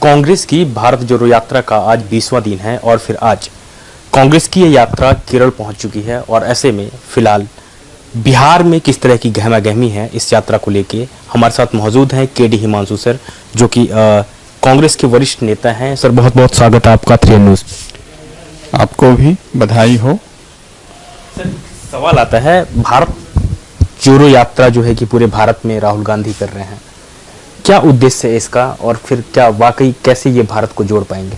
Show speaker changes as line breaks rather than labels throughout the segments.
कांग्रेस की भारत जोड़ो यात्रा का आज 20वां दिन है और फिर आज कांग्रेस की यह यात्रा केरल पहुंच चुकी है और ऐसे में फिलहाल बिहार में किस तरह की गहमागहमी है इस यात्रा को लेके हमारे साथ मौजूद हैं केडी हिमांशु सर, जो कि कांग्रेस के वरिष्ठ नेता हैं। सर, बहुत बहुत स्वागत है आपका 3 न्यूज़।
आपको भी बधाई हो।
सर, सवाल आता है, भारत जोड़ो यात्रा जो है कि पूरे भारत में राहुल गांधी कर रहे हैं, क्या उद्देश्य है इसका और फिर क्या वाकई कैसे ये भारत को जोड़ पाएंगे?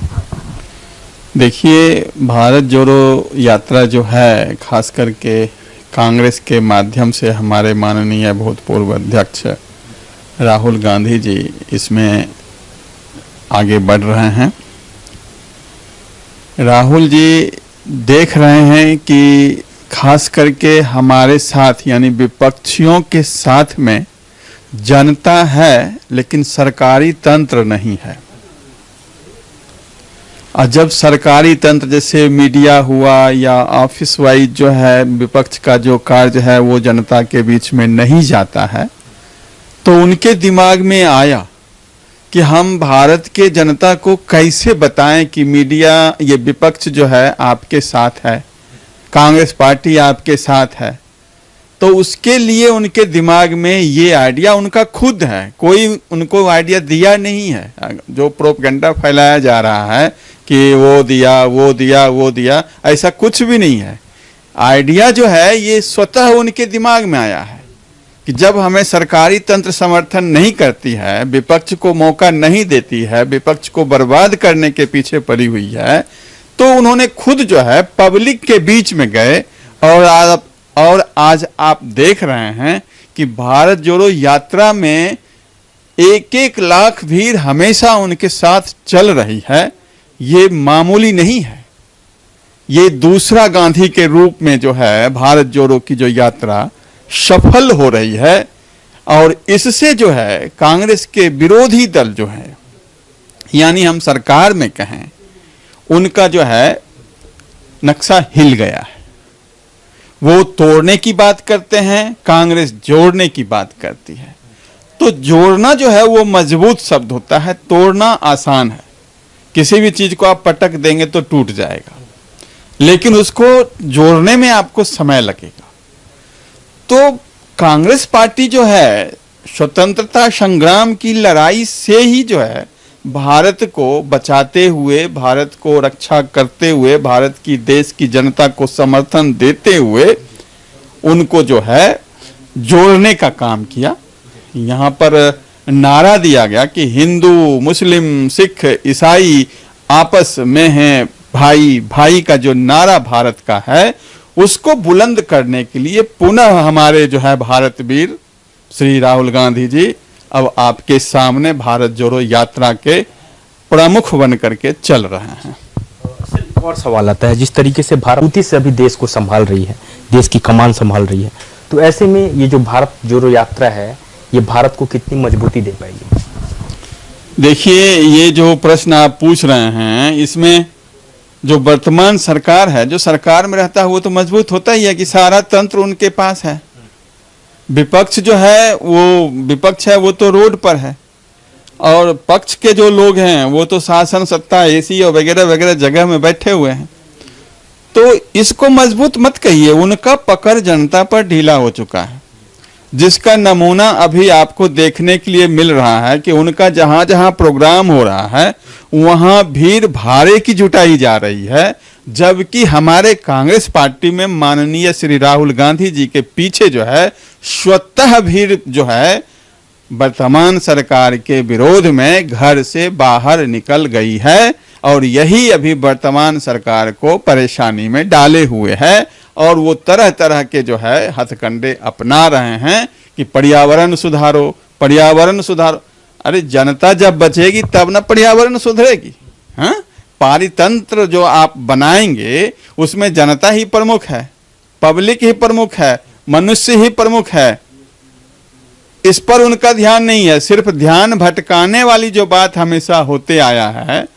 देखिए, भारत जोड़ो यात्रा जो है खास करके कांग्रेस के माध्यम से हमारे माननीय भूतपूर्व अध्यक्ष राहुल गांधी जी इसमें आगे बढ़ रहे हैं। राहुल जी देख रहे हैं कि खास करके हमारे साथ यानी विपक्षियों के साथ में जनता है लेकिन सरकारी तंत्र नहीं है। और जब सरकारी तंत्र जैसे मीडिया हुआ या ऑफिस वाइज जो है विपक्ष का जो कार्य है वो जनता के बीच में नहीं जाता है, तो उनके दिमाग में आया कि हम भारत के जनता को कैसे बताएं कि मीडिया ये विपक्ष जो है आपके साथ है, कांग्रेस पार्टी आपके साथ है। तो उसके लिए उनके दिमाग में ये आइडिया उनका खुद है, कोई उनको आइडिया दिया नहीं है। जो प्रोपेगेंडा फैलाया जा रहा है कि वो दिया वो दिया वो दिया, ऐसा कुछ भी नहीं है। आइडिया जो है ये स्वतः उनके दिमाग में आया है कि जब हमें सरकारी तंत्र समर्थन नहीं करती है, विपक्ष को मौका नहीं देती है, विपक्ष को बर्बाद करने के पीछे पड़ी हुई है, तो उन्होंने खुद जो है पब्लिक के बीच में गए और आज आप देख रहे हैं कि भारत जोड़ो यात्रा में 1-1 लाख भीड़ हमेशा उनके साथ चल रही है। ये मामूली नहीं है, ये दूसरा गांधी के रूप में जो है भारत जोड़ो की जो यात्रा सफल हो रही है। और इससे जो है कांग्रेस के विरोधी दल जो है यानी हम सरकार में कहें, उनका जो है नक्शा हिल गया है। वो तोड़ने की बात करते हैं, कांग्रेस जोड़ने की बात करती है। तो जोड़ना जो है वो मजबूत शब्द होता है, तोड़ना आसान है। किसी भी चीज को आप पटक देंगे तो टूट जाएगा, लेकिन उसको जोड़ने में आपको समय लगेगा। तो कांग्रेस पार्टी जो है स्वतंत्रता संग्राम की लड़ाई से ही जो है भारत को बचाते हुए, भारत को रक्षा करते हुए, भारत की देश की जनता को समर्थन देते हुए उनको जो है जोड़ने का काम किया। यहाँ पर नारा दिया गया कि हिंदू मुस्लिम सिख ईसाई आपस में हैं भाई भाई का जो नारा भारत का है, उसको बुलंद करने के लिए पुनः हमारे जो है भारत वीर श्री राहुल गांधी जी अब आपके सामने भारत जोड़ो यात्रा के प्रमुख बन करके चल रहे हैं।
और सवाल आता है, जिस तरीके से भारत से अभी देश को संभाल रही है, देश की कमान संभाल रही है, तो ऐसे में ये जो भारत जोड़ो यात्रा है ये भारत को कितनी मजबूती दे पाएगी?
देखिए, ये जो प्रश्न आप पूछ रहे हैं इसमें जो वर्तमान सरकार है, जो सरकार में रहता है वो तो मजबूत होता ही है कि सारा तंत्र उनके पास है। विपक्ष जो है वो तो रोड पर है और पक्ष के जो लोग हैं वो तो शासन सत्ता एसी और वगैरह वगैरह जगह में बैठे हुए हैं। तो इसको मजबूत मत कहिए, उनका पकड़ जनता पर ढीला हो चुका है, जिसका नमूना अभी आपको देखने के लिए मिल रहा है कि उनका जहां जहां प्रोग्राम हो रहा है वहां भीड़ भाड़े की जुटाई जा रही है, जबकि हमारे कांग्रेस पार्टी में माननीय श्री राहुल गांधी जी के पीछे जो है स्वतः भीड़ जो है वर्तमान सरकार के विरोध में घर से बाहर निकल गई है और यही अभी वर्तमान सरकार को परेशानी में डाले हुए है। और वो तरह तरह के जो है हथकंडे अपना रहे हैं कि पर्यावरण सुधारो, पर्यावरण सुधारो। अरे जनता जब बचेगी तब ना पर्यावरण सुधरेगी। हाँ, पारितंत्र जो आप बनाएंगे उसमें जनता ही प्रमुख है, पब्लिक ही प्रमुख है, मनुष्य ही प्रमुख है। इस पर उनका ध्यान नहीं है। सिर्फ ध्यान भटकाने वाली जो बात हमेशा होते आया है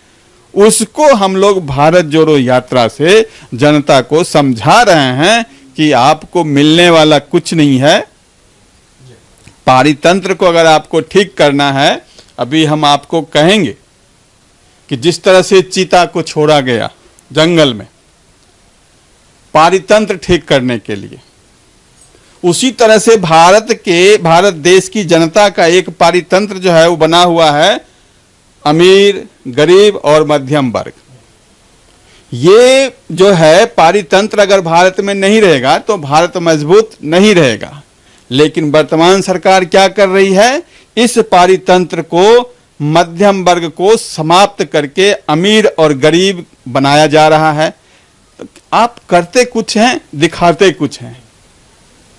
उसको हम लोग भारत जोड़ो यात्रा से जनता को समझा रहे हैं कि आपको मिलने वाला कुछ नहीं है। पारितंत्र को अगर आपको ठीक करना है, अभी हम आपको कहेंगे कि जिस तरह से चीता को छोड़ा गया जंगल में पारितंत्र ठीक करने के लिए, उसी तरह से भारत देश की जनता का एक पारितंत्र जो है वो बना हुआ है अमीर, गरीब और मध्यम वर्ग। ये जो है पारितंत्र अगर भारत में नहीं रहेगा तो भारत मजबूत नहीं रहेगा। लेकिन वर्तमान सरकार क्या कर रही है, इस पारितंत्र को मध्यम वर्ग को समाप्त करके अमीर और गरीब बनाया जा रहा है। आप करते कुछ हैं, दिखाते कुछ हैं।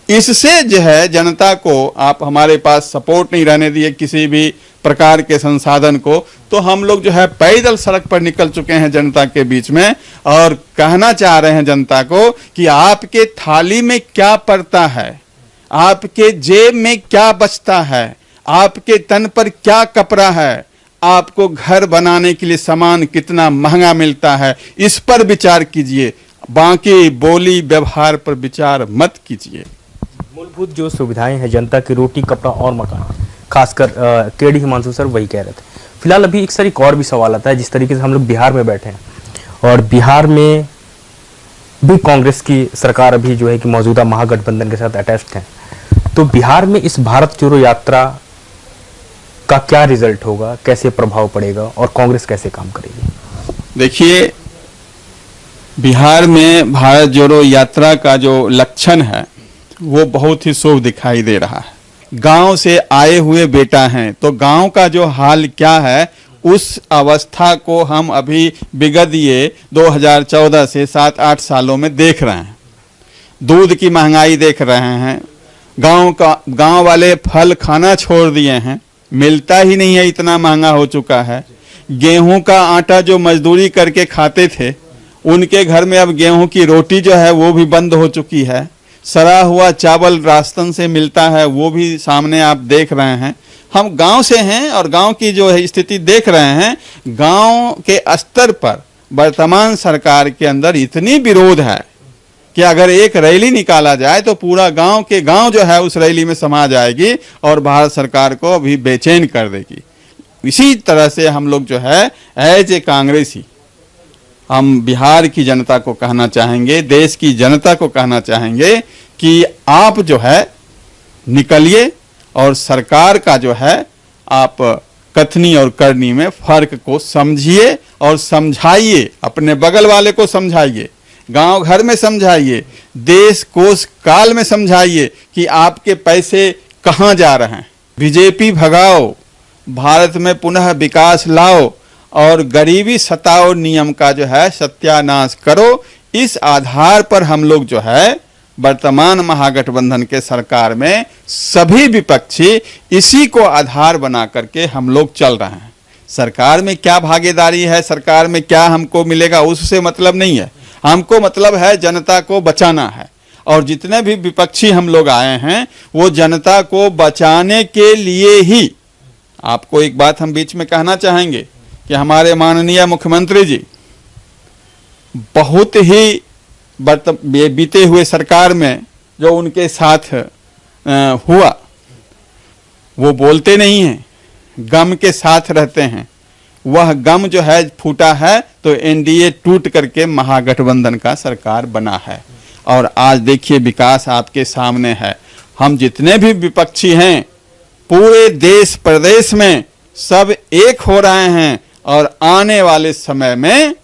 इससे जो है जनता को आप हमारे पास सपोर्ट नहीं रहने दिए किसी भी प्रकार के संसाधन को, तो हम लोग जो है पैदल सड़क पर निकल चुके हैं जनता के बीच में और कहना चाह रहे हैं जनता को कि आपके थाली में क्या पड़ता है, आपके जेब में क्या बचता है, आपके तन पर क्या कपड़ा है, आपको घर बनाने के लिए सामान कितना महंगा मिलता है, इस पर विचार कीजिए। बाकी बोली व्यवहार पर विचार मत कीजिए।
मूलभूत जो सुविधाएं हैं जनता की, रोटी, कपड़ा और मकान, खासकर केडी हिमांशु सर वही कह रहे थे। फिलहाल अभी एक और भी सवाल आता है, जिस तरीके से हम लोग बिहार में बैठे हैं और बिहार में भी कांग्रेस की सरकार अभी जो है कि मौजूदा महागठबंधन के साथ अटैच्ड है, तो बिहार में इस भारत जोड़ो यात्रा का क्या रिजल्ट होगा, कैसे प्रभाव पड़ेगा और कांग्रेस कैसे काम करेगी?
देखिए, बिहार में भारत जोड़ो यात्रा का जो लक्षण है वो बहुत ही शुभ दिखाई दे रहा है। गांव से आए हुए बेटा हैं, तो गांव का जो हाल क्या है उस अवस्था को हम अभी विगत ये 2014 से 7-8 सालों में देख रहे हैं। दूध की महंगाई देख रहे हैं, गांव वाले फल खाना छोड़ दिए हैं, मिलता ही नहीं है, इतना महंगा हो चुका है। गेहूं का आटा जो मजदूरी करके खाते थे, उनके घर में अब गेहूं की रोटी जो है वो भी बंद हो चुकी है। सड़ा हुआ चावल राशन से मिलता है, वो भी सामने आप देख रहे हैं। हम गांव से हैं और गांव की जो है स्थिति देख रहे हैं। गांव के स्तर पर वर्तमान सरकार के अंदर इतनी विरोध है कि अगर एक रैली निकाला जाए तो पूरा गांव के गांव जो है उस रैली में समा जाएगी और भारत सरकार को भी बेचैन कर देगी। इसी तरह से हम लोग जो है एज ए कांग्रेसी हम बिहार की जनता को कहना चाहेंगे, देश की जनता को कहना चाहेंगे कि आप जो है निकलिए और सरकार का जो है आप कथनी और करनी में फर्क को समझिए और समझाइए, अपने बगल वाले को समझाइए, गांव घर में समझाइए, देश कोष काल में समझाइए कि आपके पैसे कहां जा रहे हैं। बीजेपी भगाओ, भारत में पुनः विकास लाओ और गरीबी सताओ नियम का जो है सत्यानाश करो। इस आधार पर हम लोग जो है वर्तमान महागठबंधन के सरकार में सभी विपक्षी इसी को आधार बना करके हम लोग चल रहे हैं। सरकार में क्या भागीदारी है, सरकार में क्या हमको मिलेगा, उससे मतलब नहीं है। हमको मतलब है जनता को बचाना है और जितने भी विपक्षी हम लोग आए हैं वो जनता को बचाने के लिए ही। आपको एक बात हम बीच में कहना चाहेंगे कि हमारे माननीय मुख्यमंत्री जी बहुत ही बीते हुए सरकार में जो उनके साथ हुआ वो बोलते नहीं हैं, गम के साथ रहते हैं। वह गम जो है फूटा है तो एनडीए टूट करके महागठबंधन का सरकार बना है और आज देखिए विकास आपके सामने है। हम जितने भी विपक्षी हैं पूरे देश प्रदेश में सब एक हो रहे हैं और आने वाले समय में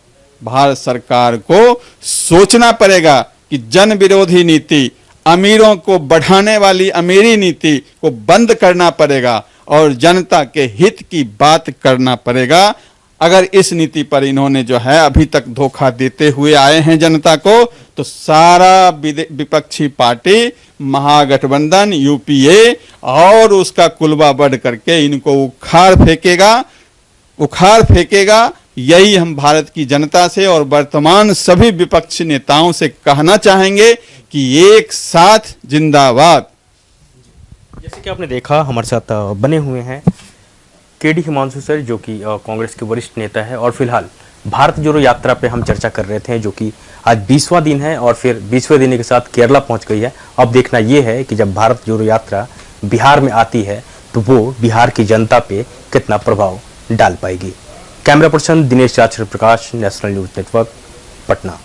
भारत सरकार को सोचना पड़ेगा कि जन विरोधी नीति, अमीरों को बढ़ाने वाली अमीरी नीति को बंद करना पड़ेगा और जनता के हित की बात करना पड़ेगा। अगर इस नीति पर इन्होंने जो है अभी तक धोखा देते हुए आए हैं जनता को, तो सारा विपक्षी पार्टी महागठबंधन यूपीए और उसका कुलबा बढ़ करके इनको उखाड़ फेंकेगा। यही हम भारत की जनता से और वर्तमान सभी विपक्षी नेताओं से कहना चाहेंगे कि एक साथ जिंदाबाद।
जैसे कि आपने देखा हमारे साथ बने हुए हैं केडी हिमांशु सर, जो कि कांग्रेस के वरिष्ठ नेता है और फिलहाल भारत जोड़ो यात्रा पे हम चर्चा कर रहे थे, जो कि आज 20वां दिन है और फिर 20वें दिन के साथ केरला पहुंच गई है। अब देखना ये है कि जब भारत जोड़ो यात्रा बिहार में आती है तो वो बिहार की जनता पे कितना प्रभाव डाल पाएगी। कैमरा पर्सन दिनेश आचार्य प्रकाश, नेशनल न्यूज नेटवर्क, पटना।